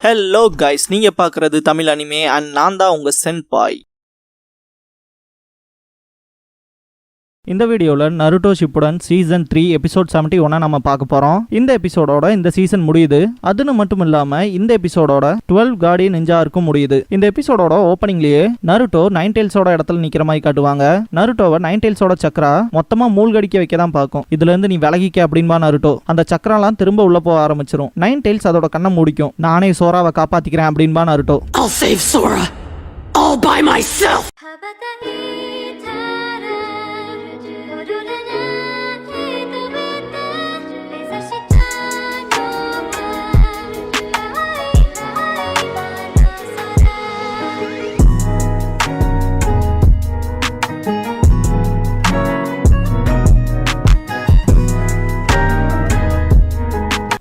Hello guys, நீங்க பார்க்குறது Tamil anime and நான் தான் உங்க சென்பாய். இந்த வீடியோவில் நருட்டோ ஷிப்புடன் சீசன் 3 எபிசோட் 71 நம்ம பார்க்க போகிறோம். இந்த எபிசோடோட இந்த சீசன் முடியுது. அதுன்னு மட்டும் இல்லாமல் இந்த எபிசோடோட 12 கார்டியன் நிஞ்சாருக்கும் முடியுது. இந்த எபிசோடோட ஓப்பனிங்லேயே நருட்டோ நைன் டெயில்ஸோட இடத்துல நிற்கிற மாதிரி காட்டுவாங்க. நருட்டோவை நைன் டெயில்ஸோட சக்கரா மொத்தமாக மூழ்கடிக்க வைக்க தான் பார்க்கும். இதுலேருந்து நீ விலகிக்க அப்படின்பா நருட்டோ. அந்த சக்கரெல்லாம் திரும்ப உள்ள போக ஆரம்பிச்சிரும். நைன் டெயில்ஸ் அதோட கண்ணை முடிக்கும். நானே சோராவை காப்பாற்றிக்கிறேன் அப்படின்பா Naruto. I'll save Sora all by myself.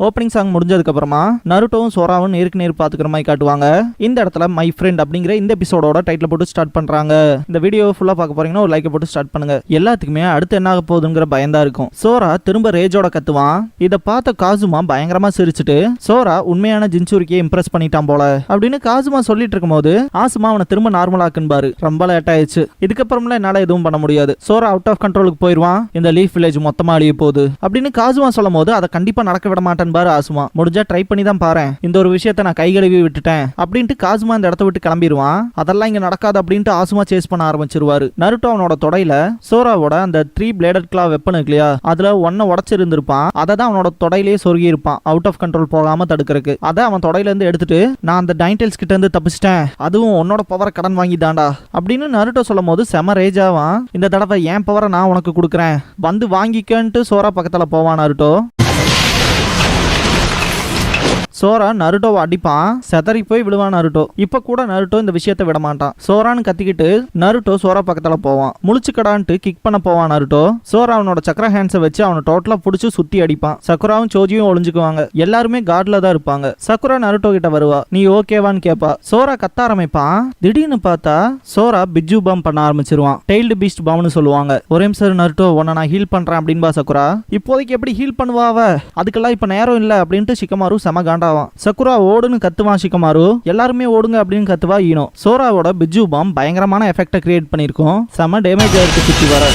Opening song முடிஞ்சதுக்கு அப்புறமா நருட்டோவும் சோராவும் நேருக்கு நேர் பாத்துக்கிற மாதிரி காட்டுவாங்க. இந்த இடத்துல மை ஃப்ரெண்ட் அப்படிங்கிற இந்த எபிசோடோட டைட்டில் போட்டு ஸ்டார்ட் பண்றாங்க. இந்த வீடியோ ஃபுல்லா பார்க்க போறீங்கன்னா ஒரு லைக் போட்டு ஸ்டார்ட் பண்ணுங்க. எல்லாத்துக்குமே அடுத்து என்ன ஆக போகுதுங்கிற பயந்தா இருக்கும். சோரா திரும்ப ரேஜோட கத்துவான். இதை பார்த்த காசுமா பயங்கரமா சிரிச்சுட்டு சோரா உண்மையான ஜின்சூரிக்கே இம்ப்ரெஸ் பண்ணிட்டான் போல அப்படின்னு காசுமா சொல்லிட்டு இருக்கும் போது ஆசுமா அவனை திரும்ப நார்மலாக்குன்னு பாரு. ரொம்ப லேட் ஆயிடுச்சு. இதுக்கப்புறம்ல என்னால எதுவும் பண்ண முடியாது. சோரா அவுட் ஆஃப் கண்ட்ரோலுக்கு போயிருவான். இந்த லீஃப் வில்லேஜ் மொத்தமா அழிய போகுது அப்படின்னு காசுமா சொல்லும் போது அதை கண்டிப்பா நடக்க விட மாட்டேன் பாரு ஆசுமா. முடிஞ்சா ட்ரை பண்ணி தான் பாரு. இந்த ஒரு விஷயத்தை நான் கை கழுவி விட்டுட்டேன் அப்படின்ட்டு காசுமா இந்த இடத்த விட்டு கிளம்பிடுவான். அதெல்லாம் இங்க நடக்காது அப்படின்ட்டு ஆசுமா சேஸ் பண்ண ஆரம்பிச்சிருவாரு. நருட்டோ அவனோட தொடையில சோராவோட அந்த 3 பிளேடட் கிளா வெப்பன் இருக்கு இல்லையா, அதுல ஒன்ன உடைச்சிருந்திருப்பான். அதை தான் அவனோட தொடையிலேயே சொருகி இருப்பான், அவுட் ஆஃப் கண்ட்ரோல் போகாம தடுக்கிறதுக்கு. அதை அவன் தொடையில இருந்து எடுத்துட்டு நான் அந்த நைன்டெயில்ஸ் கிட்ட இருந்து தப்பிச்சிட்டேன், அதுவும் உன்னோட பவரை கடன் வாங்கி தாண்டா அப்படின்னு நருட்டோ சொல்லும் போது செம ரேஜாவான். இந்த தடவை என் பவரை நான் உனக்கு கொடுக்குறேன், வந்து வாங்கிக்கன்ட்டு சோரா பக்கத்துல போவான் நருட்டோ. சோரா நருட்டோவை அடிப்பான். செதறி போய் விழுவான் நருட்டோ. இப்ப கூட நருட்டோ இந்த விஷயத்தை விட மாட்டான். சோரான்னு கத்திக்கிட்டு நருட்டோ சோரா பக்கத்துல போவான். முழிச்சுக்கடான்ட்டு கிக் பண்ண போவான் நருட்டோ. சோரா அவனோட சக்கர ஹேண்ட்ஸை வச்சு அவனை டோட்டலா புடிச்சு சுத்தி அடிப்பான். சக்குராவும் சோஜியும் ஒளிஞ்சுக்குவாங்க. எல்லாருமே கார்ட்ல தான் இருப்பாங்க. சக்குரா நருட்டோ கிட்ட வருவா. நீ ஓகேவான்னு கேப்பா. சோரா கத்த ஆரம்பிப்பான். திடீர்னு பார்த்தா சோரா பிஜு பாம் பண்ண ஆரம்பிச்சிருவான். டெய்ல்டு பீஸ்ட் பாம்னு சொல்லுவாங்க. ஒரே நிமிஷம் நருட்டோ, உன்னை நான் ஹீல் பண்றேன் அப்படின்பா சக்குரா. இப்போதைக்கு எப்படி ஹீல் பண்ணுவாவ, அதுக்கெல்லாம் இப்ப நேரம் இல்ல அப்படின்ட்டு சிக்கமாரு செம காண்டா. சக்குரா ஓடுன்னு கத்துவான் சிக்கமாரு. எல்லாருமே ஓடுங்க அப்படின்னு கத்துவா ஈனோ. சோராவோட பிஜு பாம் பயங்கரமான எஃபெக்ட கிரியேட் பண்ணிருக்கும். செம டேமேஜ் ஆயிருக்கு சுத்தி வர.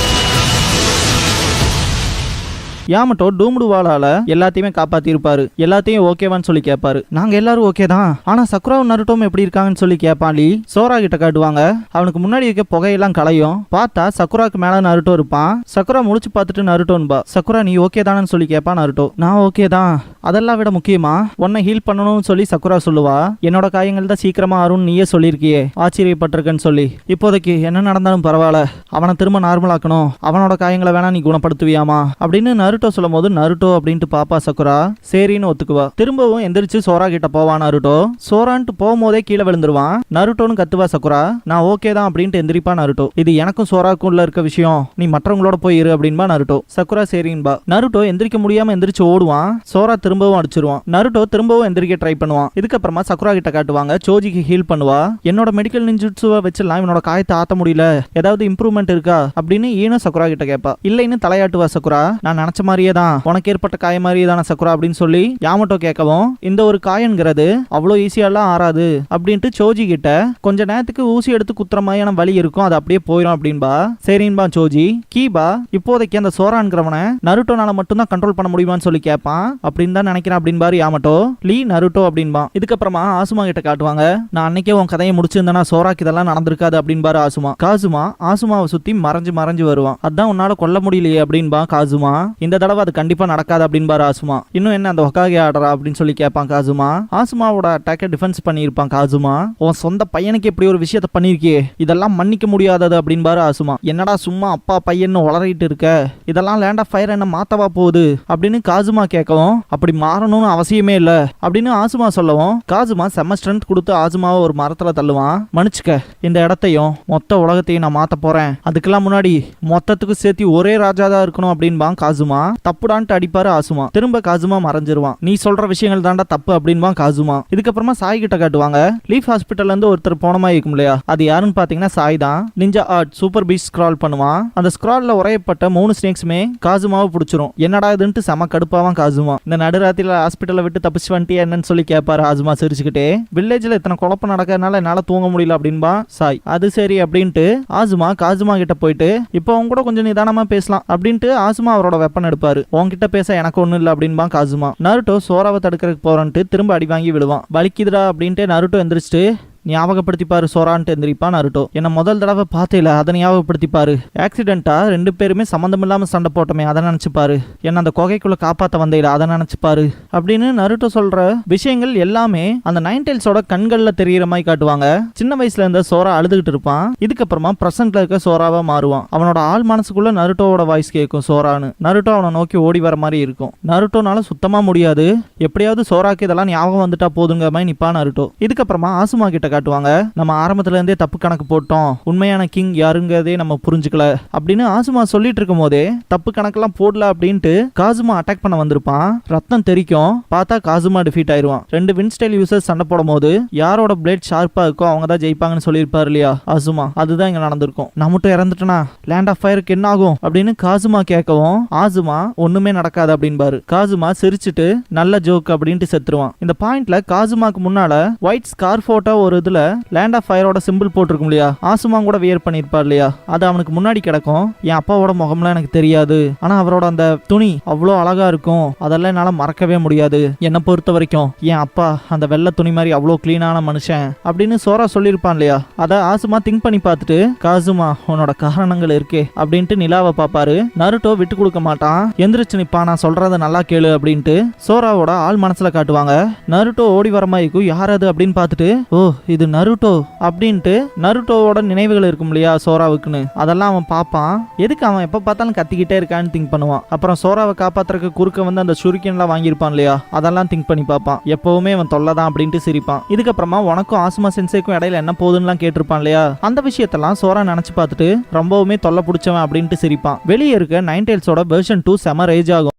யாமட்டோ டூம்டு வாளால எல்லாத்தையுமே காப்பாத்தி இருப்பாரு. எல்லாத்தையும் ஓகேவான்னு சொல்லி கேட்பாரு. நாங்க எல்லாரும் ஓகே தான், ஆனா சக்குராவும் நருட்டோவும் எப்படி இருக்காங்கன்னு சொல்லி கேட்பான் லீ. சோரா கிட்ட காட்டுவாங்க. அவனுக்கு முன்னாடி இருக்க புகையெல்லாம் களையும். பார்த்தா சக்குராக்கு மேல நருட்டோ இருப்பான். சக்குரா முடிச்சு பார்த்துட்டு நருட்டோன்பா. சக்குரா நீ ஓகே தானு சொல்லி கேட்பான் நருட்டோ. நான் ஓகே தான், அதெல்லாம் விட முக்கியமா உன்னை ஹீல் பண்ணணும்னு சொல்லி சக்குரா சொல்லுவா. என்னோட காயங்கள் தான் சீக்கிரமா ஆறும்னு நீயே சொல்லியிருக்கியே, ஆச்சரியப்பட்டிருக்கேன்னு சொல்லி. இப்போதைக்கு என்ன நடந்தாலும் பரவாயில்ல, அவனை திரும்ப நார்மலாக்கணும், அவனோட காயங்களை வேணா நீ குணப்படுத்துவியாமா அப்படின்னு நருட்டோ சொல்லும் போது நருட்டோ அப்படின்ட்டு பாப்பா சக்குரா சரின்னு ஒத்துக்குவா. திரும்பவும் எந்திரிச்சு சோரா கிட்ட போவான் நருட்டோ. சோரான்ட்டு போகும்போதே கீழே விழுந்துருவான். நருட்டோன்னு கத்துவா சக்குரா. நான் ஓகே தான் அப்படின்ட்டு எந்திரிப்பா நருட்டோ. இது எனக்கும் சோராக்கும் உள்ள இருக்க விஷயம், நீ மற்றவங்களோட போய் இரு அப்படின்பா நருட்டோ. சக்குரா சரின்பா. நருட்டோ எந்திரிக்க முடியாம எந்திரிச்சு ஓடுவான். சோரா திரும்பவும் அடிச்சிருவான். நருட்டோ திரும்பவும் எந்திரிக்க ட்ரை பண்ணுவான். இதுக்கப்புறமா சக்குரா கிட்ட காட்டுவாங்க. சோஜிக்கு ஹீல் பண்ணுவா. என்னோட மெடிக்கல் நிஞ்சுட்சுவை வச்சுலாம் இவனோட காயத்தை ஆத்த முடியல, ஏதாவது இம்ப்ரூவ்மெண்ட் இருக்கா அப்படின்னு ஈனோ சக்குரா கிட்ட கேட்பா. இல்லைன்னு தலையாட்டுவா சக்குரா. நான் நினைச்ச மாதிரியே தான், உனக்கு ஏற்பட்ட காய மாதிரியே தானே சக்குரா அப்படின்னு சொல்லி யாமட்டோ கேட்கவும், இந்த ஒரு காயங்கிறது அவ்வளோ ஈஸியாலாம் ஆறாது அப்படின்ட்டு சோஜி கிட்ட கொஞ்ச நேரத்துக்கு ஊசி எடுத்து குத்துற மாதிரியான வலி இருக்கும், அது அப்படியே போயிடும் அப்படின்பா. சரின்பா சோஜி. கீபா இப்போதைக்கு அந்த சோரான்கிறவனை நருட்டோனால மட்டும்தான் கண்ட்ரோல் பண்ண முடியுமான்னு சொல்லி கேட்பான். அப்படின்னு தான் நினைக்கிறேன் அப்படின்பாரு யாமட்டோ. லீ நருட்டோ அப்படின்பா. இதுக்கப்புறமா ஆசுமா கிட்ட காட்டுவாங்க. நான் அன்னைக்கே உன் கதையை முடிச்சிருந்தேன்னா சோராக்கு இதெல்லாம் நடந்திருக்காது அப்படின்பாரு ஆசுமா. காசுமா ஆசுமாவை சுத்தி மறைஞ்சு மறைஞ்சு வருவான். அதான் உன்னால கொல்ல முடியலையே அப்படின்பா காசுமா. இந்த தடவை அது கண்டிப்பா நடக்காது அப்படின்பாரு ஆசுமா. இன்னும் என்ன அந்த ஹொகாகே ஆர்டரா அப்படின்னு சொல்லி கேட்பான் காசுமா. ஆசுமாவோட அட்டாக்கை டிஃபென்ஸ் பண்ணியிருப்பான் காசுமா. உன் சொந்த பையனுக்கு இப்படி ஒரு விஷயத்த பண்ணிருக்கியே, இதெல்லாம் மன்னிக்க முடியாதது அப்படின்பாரு ஆசுமா. என்னடா சும்மா அப்பா பையன்னு உளறிட்டு இருக்க, இதெல்லாம் லேண்ட் ஆஃப் ஃபயர் என்ன மாத்தவா போகுது அப்படின்னு காசுமா கேட்கவும், அப்படி மாறணும்னு அவசியமே இல்ல அப்படின்னு ஆசுமா சொல்லவும், காசுமா செம்ம ஸ்ட்ரென்த் கொடுத்து ஆசுமாவை ஒரு மரத்துல தள்ளுவான். மன்னிச்சுக்க, இந்த இடத்தையும் மொத்த உலகத்தையும் நான் மாத்த போறேன், அதுக்கெல்லாம் முன்னாடி மொத்தத்துக்கு சேர்த்து ஒரே ராஜா தான் இருக்கணும் அப்படின்பான் காசுமா. தப்புடான்ட்டு அடிப்பாரு ஆசுமா. திரும்ப காசுமா மறைஞ்சிருவான். நீ சொல்ற விஷயங்கள் தாண்டா தப்பு அப்படின்வான் காசுமா. இதுக்கப்புறமா சாய் கிட்ட காட்டுவாங்க. லீஃப் ஹாஸ்பிட்டல்ல இருந்து ஒருத்தர் போன மாதிரி இருக்கும் இல்லையா, அது யாருன்னு பாத்தீங்கன்னா சாய் தான். Ninja art super Beast scroll பண்ணுவான். அந்த ஸ்க்ரால்ல உரையப்பட்ட 3 ஸ்னேக்ஸுமே காசுமாவை பிடிச்சிரும். என்னடா இதுன்ட்டு செம கடுப்பாவான் காசுமா. இந்த நடுராத்திரில ஹாஸ்பிட்டலை விட்டு தப்பிச்சு வந்துட்டு என்னன்னு சொல்லி கேட்பாரு ஆசுமா சிரிச்சுக்கிட்டே. வில்லேஜ்ல இத்தனை குழப்பம் நடக்கிறதுனால என்னால தூங்க முடியல அப்படின்பா சாய். அது சரி அப்படின்ட்டு ஆசுமா காசுமா கிட்ட போயிட்டு இப்போ அவங்க கூட கொஞ்சம் நிதானமா பேசலாம் அப்படின்ட்டு ஆசுமா அவரோட வெப்பன் எடுப்பாரு. உன்கிட்ட பேச எனக்கு ஒண்ணும் இல்ல அப்படின்பா காசுமா. நருட்டோ சோராவை தடுக்கிறதுக்கு போறன்ட்டு திரும்ப அடி வாங்கி விடுவான். வலிக்குதுடா அப்படின்ட்டு நருட்டோ எந்திரிச்சிட்டு ஞாபகப்படுத்திப்பாரு சோரான்ட்டு எந்திரிப்பான் நருட்டோ. என்ன முதல் தடவை பார்த்தேல அதை ஞாபகப்படுத்திப்பாரு. ஆக்சிடென்ட்டா 2 பேருமே சம்மந்தம் இல்லாம சண்டை போட்டோமே அதை நினைச்சுப்பாரு. என்ன அந்த குகைக்குள்ள காப்பாத்த வந்தேல அதை நினைச்சுப்பாரு அப்படின்னு நருட்டோ சொல்ற விஷயங்கள் எல்லாமே அந்த நைன்டெயில்ஸோட கண்கள்ல தெரியற மாதிரி காட்டுவாங்க. சின்ன வயசுல இருந்த சோரா அழுதுகிட்டு இருப்பான். இதுக்கப்புறமா பிரசன்ட்ல இருக்க சோராவா மாறுவான். அவனோட ஆள் மனசுக்குள்ள நருட்டோவோட வாய்ஸ் கேட்கும் சோரான்னு. நருட்டோ அவனை நோக்கி ஓடி வர மாதிரி இருக்கும். நருட்டோனால சுத்தமா முடியாது. எப்படியாவது சோராக்கு இதெல்லாம் ஞாபகம் வந்துட்டா போதுங்க மாதிரி நிப்பான் நருட்டோ. இதுக்கப்புறமா ஆசுமா கிட்ட காட்டுவாங்க. நம்ம ஆரம்பத்துல இருந்தே தப்பு கணக்கு போட்டோம். உண்மையான கிங் யாருங்கிறதே நம்ம புரிஞ்சுக்கல அப்படின்னு ஆசுமா சொல்லிட்டு இருக்கும் போதே தப்பு கணக்கெல்லாம் போடல அப்படின்ட்டு காசுமா அட்டாக் பண்ண வந்திருப்பான். ரத்தம் தெரிக்கும். பார்த்தா காசுமா டிஃபீட் ஆயிருவான். 2 வின்ஸ்டைல் யூசர்ஸ் சண்டை போடும் போது யாரோட பிளேட் ஷார்ப்பா இருக்கோ அவங்க தான் ஜெயிப்பாங்கன்னு சொல்லியிருப்பாரு இல்லையா ஆசுமா. அதுதான் இங்க நடந்திருக்கும். நான் மட்டும் இறந்துட்டேனா லேண்ட் ஆஃப் ஃபயருக்கு என்ன ஆகும் அப்படின்னு காசுமா கேட்கவும் ஆசுமா ஒண்ணுமே நடக்காது அப்படின்பாரு. காசுமா சிரிச்சுட்டு நல்ல ஜோக் அப்படின்ட்டு செத்துருவான். இந்த பாயிண்ட்ல காசுமாக்கு முன்னால ஒயிட் ஸ்கார் போட்டோ ஒரு இதுல லேண்ட் ஆஃப் ஃபயரோட சிம்பிள் போட்டிருக்கும் இல்லையா, ஆசுமா கூட வியர் பண்ணிருப்பார் இல்லையா, அது அவனுக்கு முன்னாடி கிடக்கும். என் அப்பாவோட முகம்லாம் எனக்கு தெரியாது, ஆனா அவரோட அந்த துணி அவ்வளோ அழகா இருக்கும். அதெல்லாம் என்னால மறக்கவே முடியாது. என்னை பொறுத்த வரைக்கும் என் அப்பா அந்த வெள்ளை துணி மாதிரி அவ்வளோ கிளீனான மனுஷன் அப்படின்னு சோரா சொல்லியிருப்பான் இல்லையா. அதை ஆசுமா திங்க் பண்ணி பார்த்துட்டு காசுமா உன்னோட காரணங்கள் இருக்கே அப்படின்ட்டு நிலாவை பாப்பாரு. நருட்டோ விட்டு கொடுக்க மாட்டான். எந்திரிச்சு நிப்பான். நான் சொல்றத நல்லா கேளு அப்படின்ட்டு சோராவோட ஆள் மனசுல காட்டுவாங்க. நருட்டோ ஓடி வர மாதிரி இருக்கும். யார் அது அப்படின்னு பார்த்துட்டு ஓ இது நருட்டோ அப்படின்ட்டு நருட்டோவோட நினைவுகள் இருக்கும் இல்லையா சோராவுக்குன்னு, அதெல்லாம் அவன் பார்ப்பான். எதுக்கு அவன் எப்ப பார்த்தாலும் கத்திக்கிட்டே இருக்கான்னு திங்க் பண்ணுவான். அப்புறம் சோராவை காப்பாத்துறதுக்கு குறுக்க வந்து அந்த ஷுரிக்கன்லாம் வாங்கியிருப்பான் இல்லையா, அதெல்லாம் திங்க் பண்ணி பார்ப்பான். எப்பவுமே அவன் தொல்லதான் அப்படின்ட்டு சிரிப்பான். இதுக்கப்புறமா உனக்கும் ஆசுமா சென்சேக்கும் இடையில என்ன போகுதுன்னு கேட்டிருப்பான் இல்லையா, அந்த விஷயத்தெல்லாம் சோரா நினைச்சு பார்த்துட்டு ரொம்பவுமே தொல்லை பிடிச்சவன் அப்படின்ட்டு சிரிப்பான். வெளியே இருக்க நைன்டெயில்ஸோட வெர்ஷன் 2 செம ரேஜ் ஆகும்.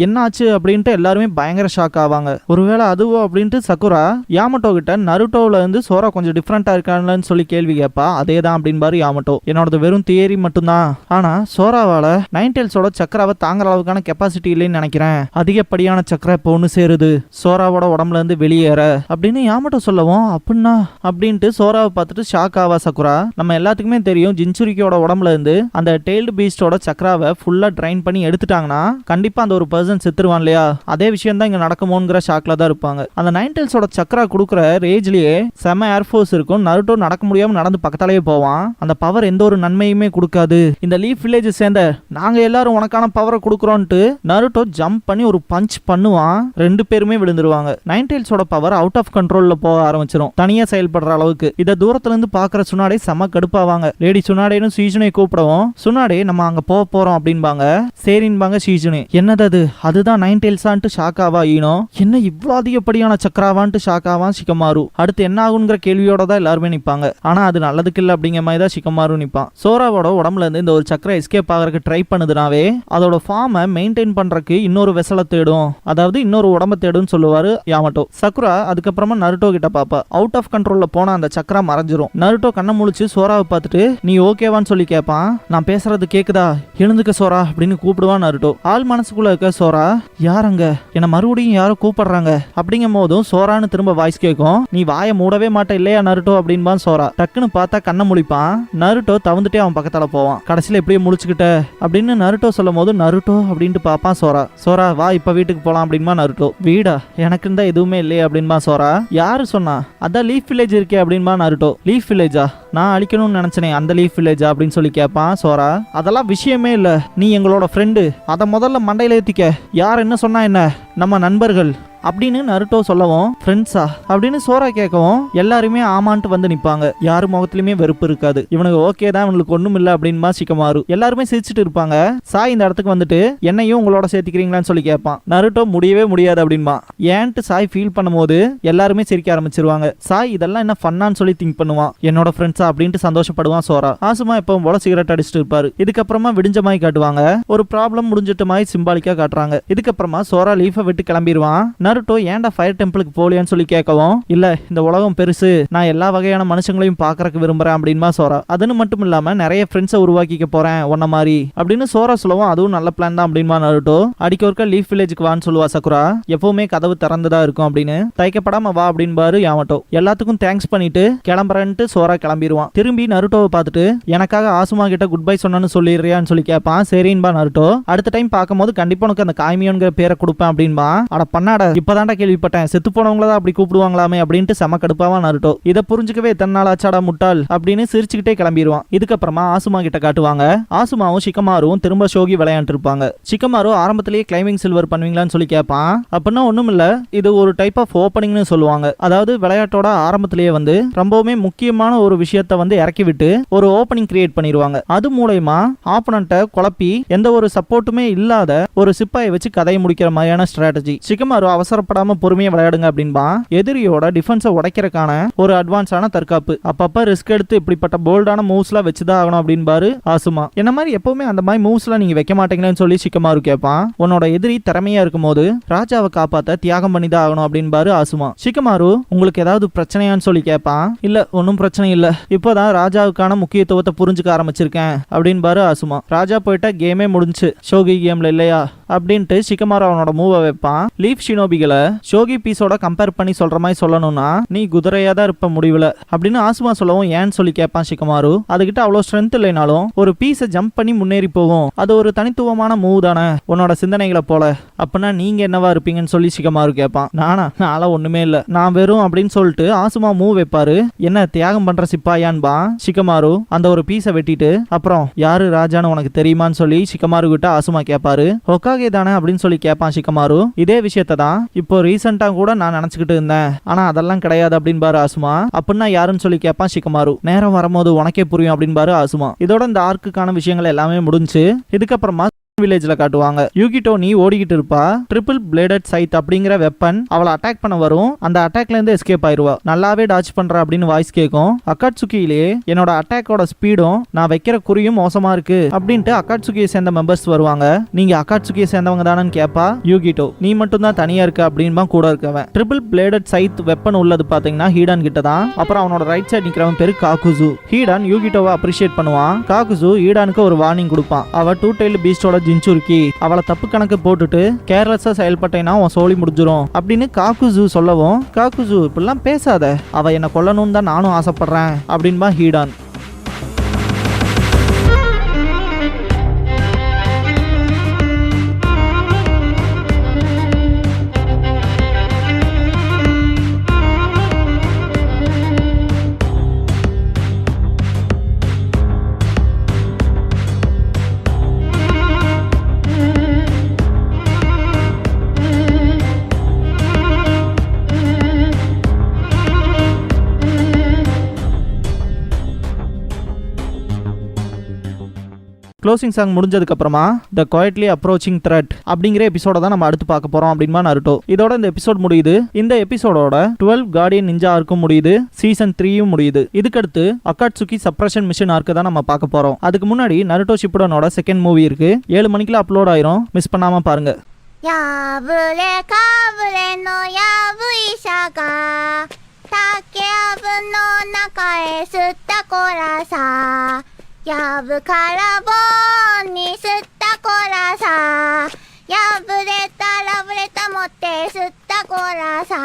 என்னாச்சு அப்படின்ட்டு எல்லாருமே பயங்கர ஷாக் ஆவாங்க. ஒருவேளை அதுவோ அப்படின்ட்டு சக்குரா யாமட்டோ கிட்ட நருட்டோல இருந்து சோரா கொஞ்சம் டிஃப்ரெண்டா இருக்கான்னு சொல்லி கேள்வி கேட்பா. அதேதான் அப்படின்பாரு யாமட்டோ. என்னோட வெறும் தியரி மட்டும்தான், ஆனா சோராவால நைன்டெயில்ஸோட சக்கராவை தாங்குற அளவுக்கான கெப்பாசிட்டி இல்லைன்னு நினைக்கிறேன். அதிகப்படியான சக்கரை இப்போ ஒன்று சேருது சோராவோட உடம்புல இருந்து வெளியேற அப்படின்னு யாமட்டோ சொல்லவும் அப்படின்னா அப்படின்ட்டு சோராவை பார்த்துட்டு ஷாக் ஆவா சக்குரா. நம்ம எல்லாத்துக்குமே தெரியும் ஜின்சுரிக்கியோட உடம்புல இருந்து அந்த டெய்ல்டு பீஸ்டோட சக்கராவை ஃபுல்லா ட்ரைன் பண்ணி எடுத்துட்டாங்கன்னா கண்டிப்பா அந்த ஒரு பர்சன் செத்துருவான் இல்லையா. அதே விஷயம் தான் இங்க நடக்குமோங்கிற ஷாக்ல தான் இருப்பாங்க. அந்த நைன்டெயில்ஸோட சக்கரா கொடுக்குற ரேஜ்லயே செம ஏர்ஃபோர்ஸ் இருக்கும். நருட்டோ நடக்க முடியாம நடந்து பக்கத்தாலேயே போவான். அந்த பவர் எந்த ஒரு நன்மையுமே கொடுக்காது. இந்த லீஃப் வில்லேஜ் சேர்ந்த நாங்க எல்லாரும் உனக்கான பவரை கொடுக்குறோன்ட்டு நருட்டோ ஜம்ப் பண்ணி ஒரு பஞ்ச் பண்ணுவான். 2 பேருமே விழுந்துருவாங்க. நைன்டெயில்ஸோட பவர் அவுட் ஆஃப் கண்ட்ரோல்ல போக ஆரம்பிச்சிடும். தனியா செயல்படுற அளவுக்கு. இதை தூரத்துல இருந்து பாக்குற சுனாடே செம கடுப்பாவாங்க. லேடி சுனாடேன்னு சீஜுனை கூப்பிடவும் சுனாடே நம்ம அங்க போக போறோம் அப்படின்பாங்க. சரின்பாங்க சீஜுனே. என்னது அது, அதுதான் நைன்டெயில்ஸான்ட்டு ஷாக்காவா ஈனோ. என்ன இவ்வளோ அதிகப்படியான சக்கராவான்ட்டு ஷாக்காவான் ஷிகமாரு. அடுத்து என்ன ஆகுங்கிற கேள்வியோட தான் எல்லாருமே நிப்பாங்க. ஆனா அது நல்லதுக்கு இல்லை அப்படிங்கிற மாதிரி தான் ஷிகமாரு நிப்பான். சோராவோட உடம்புல இருந்து இந்த ஒரு சக்கரை எஸ்கேப் ஆகிறதுக்கு ட்ரை பண்ணுதுனாவே அதோட ஃபார்மை மெயின்டைன் பண்றதுக்கு இன்னொரு வெசலை தேடும், அதாவது இன்னொரு உடம்ப தேடும் சொல்லுவாரு யாமட்டோ. சக்குரா அதுக்கப்புறமா நருட்டோ கிட்ட பாப்பா. அவுட் ஆஃப் கண்ட்ரோல்ல போன அந்த சக்கரா மறைஞ்சிரும். நருட்டோ கண்ணை முழிச்சு சோராவை பார்த்துட்டு நீ ஓகேவான்னு சொல்லி கேட்பான். நான் பேசுறது கேக்குதா, எழுந்துக்க சோரா அப்படின்னு கூப்பிடுவான் நருட்டோ. ஆள் மனசுக்குள்ள இருக்க சோரா யாரங்க என்ன மறுபடியும் யாரோ கூப்பிடுறாங்க அப்படிங்கும் போதும் சோரான்னு திரும்ப வாய்ஸ் கேட்கும். நீ வாயை மூடவே மாட்ட இல்லையா நருட்டோ அப்படின்பான் சோரா. டக்குன்னு பார்த்தா கண்ணை முழிப்பான். நருட்டோ தவந்துட்டே அவன் பக்கத்தால போவான். கடைசியில எப்படியே முழிச்சுக்கிட்ட அப்படின்னு நருட்டோ சொல்லும் போது நருட்டோ அப்படின்ட்டு பாப்பான் சோரா. சோரா வா இப்ப வீட்டுக்கு போலாம் அப்படின்பா நருட்டோ. வீடா எனக்கு இருந்தா எதுவுமே இல்லையே அப்படின்பா சோரா. யாரு சொன்னா, அதான் லீஃப் வில்லேஜ் இருக்கே அப்படின்பா நருட்டோ. லீஃப் வில்லேஜா, நான் அழிக்கணும்னு நினைச்சனே அந்த லீஃப் வில்லேஜா அப்படின்னு சொல்லி கேட்பான் சோரா. அதெல்லாம் விஷயமே இல்ல, நீ எங்களோட ஃப்ரெண்டு, அதை முதல்ல மண்டையில ஏத்திக்க. யார் என்ன சொன்னா என்ன, நம்ம நண்பர்கள் அப்படின்னு நருட்டோ சொல்லவும், ஃப்ரெண்ட்ஸா அப்படின்னு சோரா கேட்கவும் எல்லாருமே ஆமான்ட்டு வந்து நிப்பாங்க. யாரு முகத்திலுமே வெறுப்பு இருக்காது. இவனுக்கு ஓகே தான், இவனுக்கு ஒண்ணும் இல்ல அப்படின்மா சிக்கமாரு. எல்லாருமே சிரிச்சுட்டு இருப்பாங்க. சாய் இந்த இடத்துக்கு வந்துட்டு என்னையும் உங்களோட சேர்த்துக்கிறீங்களான்னு சொல்லி கேட்பான். நருட்டோ முடியவே முடியாது அப்படின்பா. ஏன்ட்டு சாய் ஃபீல் பண்ணும்போது எல்லாருமே சிரிக்க ஆரம்பிச்சிருவாங்க. சாய் இதெல்லாம் என்ன ஃபன்னான்னு சொல்லி திங்க் பண்ணுவான். என்னோட ஃப்ரெண்ட்ஸா அப்படின்ட்டு சந்தோஷப்படுவான் சோரா. ஆசுமா எப்பவும் போல சிகரெட் அடிச்சுட்டு இருப்பாரு. இதுக்கப்புறமா விடிஞ்ச மாதிரி காட்டுவாங்க. ஒரு ப்ராப்ளம் முடிஞ்சிட்ட மாதிரி சிம்பாலிக்கா காட்டுறாங்க. இதுக்கப்புறமா சோரா லீஃபை விட்டு கிளம்பிடுவான். நருட்டோ ஏன்டா ஃபயர் டெம்பிளுக்கு போலியான்னு சொல்லி கேட்கவும், இல்ல இந்த உலகம் பெருசு, நான் எல்லா வகையான மனுஷங்களையும் பாக்குறதுக்கு விரும்புறேன் அப்படின்மா சோரா. அதுன்னு மட்டும் இல்லாம நிறைய ஃப்ரெண்ட்ஸை உருவாக்கிக்க போறேன் ஒன்ன மாதிரி அப்படின்னு சோரா சொல்லவும், அதுவும் நல்ல பிளான் தான் அப்படின்மா நருட்டோ. அடிக்க ஒருக்கா லீஃப் வில்லேஜுக்கு வான்னு சொல்லுவா சக்குரா. எப்பவுமே கதவு திறந்துதா இருக்கும் அப்படின்னு. தயக்கப்படாம வா அப்படின்பாரு யாமட்டோ. எல்லாத்துக்கும் தேங்க்ஸ் பண்ணிட்டு கிளம்புறேன்ட்டு சோரா கிளம்பிடுவான். திரும்பி நருட்டோவை பார்த்துட்டு எனக்காக ஆசுமா கிட்ட குட் பை சொன்னு சொல்லிடுறியான்னு சொல்லி கேட்பான். சரின்பா நருட்டோ, அடுத்த டைம் பார்க்கும்போது கண்டிப்பா உனக்கு அந்த காய்மியோங்கிற பேரை கொடுப்பேன் அப்படின்பா. அட பண்ணாட, இப்பதான்டா கேள்விப்பட்டேன், செத்து போனவங்களதான் அப்படி கூப்பிடுவாங்களாமே அப்படின்ட்டு செம கடுப்பாவா நருட்டோ. இதை புரிஞ்சுக்கவே எத்தனை நாள் ஆச்சாடா முட்டாள் அப்படின்னு சிரிச்சுக்கிட்டே கிளம்பிடுவான். இதுக்கப்புறமா ஆசுமா கிட்ட காட்டுவாங்க. ஆசுமாவும் ஷிகமாரும் திரும்ப ஷோகி விளையாண்டு இருப்பாங்க. ஷிகமாரு ஆரம்பத்திலேயே கிளைம்பிங் சில்வர் பண்ணுவீங்களான்னு சொல்லி கேட்பான். அப்படின்னா ஒண்ணும் இல்ல, இது ஒரு டைப் ஆஃப் ஓப்பனிங்னு சொல்லுவாங்க. அதாவது விளையாட்டோட ஆரம்பத்திலேயே வந்து ரொம்பவுமே முக்கியமான ஒரு விஷயத்தை வந்து இறக்கி விட்டு ஒரு ஓப்பனிங் கிரியேட் பண்ணிடுவாங்க. அது மூலமா ஆப்பனண்ட்டை குழப்பி எந்த ஒரு சப்போர்ட்டுமே இல்லாத ஒரு சிப்பாயை வச்சு கதையை முடிக்கிற மாதிரியான ஸ்ட்ராட்டஜி. ஷிகமாரு அவசரப்படாம பொறுமையா விளையாடுங்க அப்படின்பா. எதிரியோட டிஃபென்ஸை உடைக்கிறதுக்கான ஒரு அட்வான்ஸான தற்காப்பு. அப்பப்ப ரிஸ்க் எடுத்து இப்படிப்பட்ட போல்டான மூவ்ஸ்லாம் வச்சுதான் ஆகணும் அப்படின்பாரு ஆசுமா. என்ன மாதிரி எப்பவுமே அந்த மாதிரி மூவ்ஸ்லாம் நீங்க வைக்க மாட்டீங்களேன்னு சொல்லி ஷிகமாரு கேட்பான். உன்னோட எதிரி திறமையா இருக்கும் போது ராஜாவை காப்பாத்த தியாகம் பண்ணிதான் ஆகணும் அப்படின்பாரு ஆசுமா. ஷிகமாரு உங்களுக்கு ஏதாவது பிரச்சனையான்னு சொல்லி கேட்பான். இல்ல ஒன்னும் பிரச்சனை இல்ல, இப்போதான் ராஜாவுக்கான முக்கியத்துவத்தை புரிஞ்சுக்க ஆரம்பிச்சிருக்கேன் அப்படின்பாரு ஆசுமா. ராஜா போயிட்டா கேமே முடிஞ்சு, ஷோகி கேம்ல இல்லையா அப்படின்ட்டு ஷிகமாரு அவனோட மூவை வைப்பான். லீஃப் ஷினோபிகளை ஷோகி பீஸோட கம்பேர் பண்ணி சொல்ற மாதிரி சொல்லணும்னா நீ குதிரையா தான் இருப்ப முடிவுல அப்படின்னு ஆசுமா சொல்லவும் ஏன்னு சொல்லி கேட்பான் ஷிகமாரு. அதுகிட்ட அவ்வளவு ஸ்ட்ரென்த் இல்லைனாலும் ஒரு பீஸை ஜம்ப் பண்ணி முன்னேறி போகும், அது ஒரு தனித்துவமான மூவ் தானே உன்னோட சிந்தனைகளை போல, அப்படின்னா நீங்க என்னவா இருப்பீங்கன்னு சொல்லி ஷிகமாரு கேட்பான். நானா ஒண்ணுமே இல்ல, நான் வெறும் அப்படின்னு சொல்லிட்டு ஆசுமா மூவ் வைப்பாரு. என்ன தியாகம் பண்ற சிப்பாயான்பா ஷிகமாரு அந்த ஒரு பீஸை வெட்டிட்டு. அப்புறம் யாரு ராஜான்னு உனக்கு தெரியுமான்னு சொல்லி ஷிகமாரு கிட்ட ஆசுமா கேட்பாரு. ஹொக்காகே தானே அப்படின்னு சொல்லி கேட்பான் ஷிகமாரு. இதே விஷயத்தை தான் இப்போ ரீசெண்டா கூட நான் நினைச்சுக்கிட்டு இருந்தேன், ஆனா அதெல்லாம் கிடையாது அப்படின்பாரு ஆசுமா. அப்படின்னா யாருன்னு சொல்லி கேட்பான் ஷிகமாரு. நேரம் வரும்போது உனக்கே புரியும் அப்படின்பாரு ஆசுமா. இதோட இந்த ஆர்க்குக்கான விஷயங்கள் எல்லாமே முடிஞ்சு இதுக்கப்புறமா வில்லேஜ்ல காட்டுவாங்க. யூகிட்டோ நீ ஓடிக்கிட்டு இருப்பா. ட்ரிபிள் பிளேடட் சைத் அப்படிங்கிற வெப்பன் அவளை அட்டாக் பண்ண வரும். அந்த அட்டாக்ல இருந்து எஸ்கேப் ஆயிருவா. நல்லாவே டாச் பண்ற அப்படின்னு வாய்ஸ் கேட்கும். அக்காட்சுகியிலே என்னோட அட்டாக்கோட ஸ்பீடும் நான் வைக்கிற குறியும் மோசமா இருக்கு அப்படின்ட்டு அக்காட்சுகியை சேர்ந்த மெம்பர்ஸ் வருவாங்க. நீங்க அக்காட்சுகியை சேர்ந்தவங்க தானன்னு கேப்பா யூகிட்டோ. நீ மட்டும் தான் தனியா இருக்க அப்படின்னு கூட இருக்கவன். ட்ரிபிள் பிளேடட் சைத் வெப்பன் உள்ளது பாத்தீங்கன்னா ஹீடான் கிட்ட தான். அப்புறம் அவனோட ரைட் சைடு நிக்கிறவன் பேரு காகுசு. ஹீடான் யூகிட்டோவை அப்ரிஷியேட் பண்ணுவான். காகுசு ஹீடானுக்கு ஒரு வார்னிங் கொடுப்பான். அவ டூ டெயில் பீஸ்டோட ஜின்சுருக்கி அவளை தப்பு கணக்கு போட்டுட்டு கேர்லெஸ்ஸா செயல்பட்டேன்னா உன் சோழி முடிஞ்சிரும் அப்படின்னு காகுசு சொல்லவும், காகுசு இப்படிலாம் பேசாத, அவ என்ன கொல்லணும்னு தான் நானும் ஆசைப்படுறேன் அப்படின்பா ஹீடான். க்ளோசிங் சாங் முடிஞ்சதுக்கு அப்புறமா த குவைட்லி அப்ரோச்சிங் த்ரெட் அப்படிங்கிற எபிசோட தான் நம்ம அடுத்து பார்க்க போறோம் அப்படின்மா நருட்டோ. இதோட இந்த எபிசோட் முடியுது. இந்த எபிசோடோட 12 கார்டியன் நிஞ்சா ஆர்க்கும் முடியுது. சீசன் 3யும் முடியுது. இதுக்கடுத்து அக்காட்சுகி சப்ரஷன் மிஷன் ஆர்க்கு தான் நம்ம பார்க்க போறோம். அதுக்கு முன்னாடி நருட்டோ ஷிப்புடனோட செகண்ட் மூவி இருக்கு. 7 மணிக்குள்ள அப்லோட் ஆயிரும், மிஸ் பண்ணாம பாருங்க. 야부레 가부레 너 야부이샤가 타케아부の 中へ 吸った 거라사 야부 카라본이 吸った 거라사 야부레타 라부레타 持って 吸った 거라사